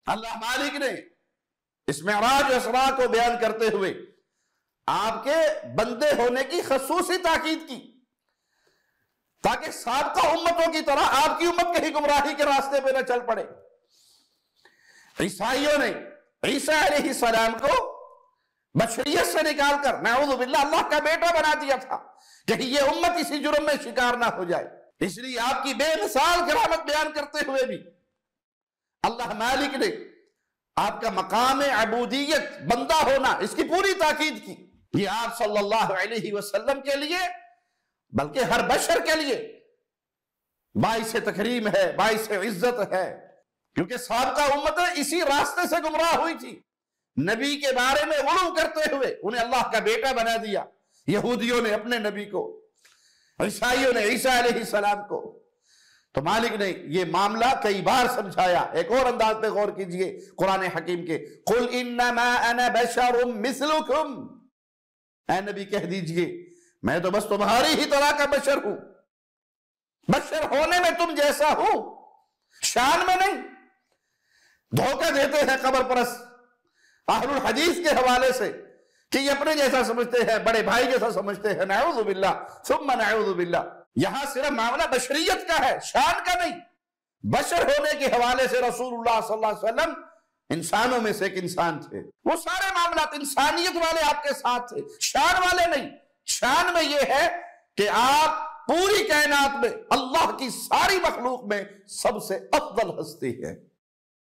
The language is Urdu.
اللہ مالک نے اس معراج و اسراء کو بیان کرتے ہوئے آپ کے بندے ہونے کی خصوصی تاکید کی، تاکہ سابقہ امتوں کی طرح آپ کی امت کہیں گمراہی کے راستے پہ نہ چل پڑے۔ عیسائیوں نے عیسیٰ علیہ السلام کو بشریت سے نکال کر نعوذ باللہ اللہ کا بیٹا بنا دیا تھا، کہیں یہ امت اسی جرم میں شکار نہ ہو جائے۔ اس لیے آپ کی بے مثال کرامت بیان کرتے ہوئے بھی اللہ مالک نے آپ کا مقام عبودیت، بندہ ہونا، اس کی پوری تاکید کی۔ یہ آپ صلی اللہ علیہ وسلم کے لیے بلکہ ہر بشر کے لیے باعث تکریم ہے، باعث عزت ہے، کیونکہ سابقہ امتیں اسی راستے سے گمراہ ہوئی تھی۔ نبی کے بارے میں غلو کرتے ہوئے انہیں اللہ کا بیٹا بنا دیا، یہودیوں نے اپنے نبی کو، عیسائیوں نے عیسیٰ علیہ السلام کو۔ تو مالک نے یہ معاملہ کئی بار سمجھایا۔ ایک اور انداز پہ غور کیجئے قرآن حکیم کے، قُلْ إِنَّمَا أَنَا بَشَرٌ مِثْلُكُمْ، اے نبی کہہ دیجئے میں تو بس تمہاری ہی طرح کا بشر ہوں، بشر ہونے میں تم جیسا ہوں، شان میں نہیں۔ دھوکہ دیتے ہیں قبر پرست اہل الحدیث کے حوالے سے کہ یہ اپنے جیسا سمجھتے ہیں، بڑے بھائی جیسا سمجھتے ہیں، نعوذ باللہ ثم نعوذ باللہ۔ یہاں صرف معاملہ بشریت کا ہے، شان کا نہیں۔ بشر ہونے کے حوالے سے رسول اللہ صلی اللہ علیہ وسلم انسانوں میں سے ایک انسان تھے، وہ سارے معاملات انسانیت والے آپ کے ساتھ تھے، شان والے نہیں۔ شان میں یہ ہے کہ آپ پوری کائنات میں اللہ کی ساری مخلوق میں سب سے افضل ہستی ہے۔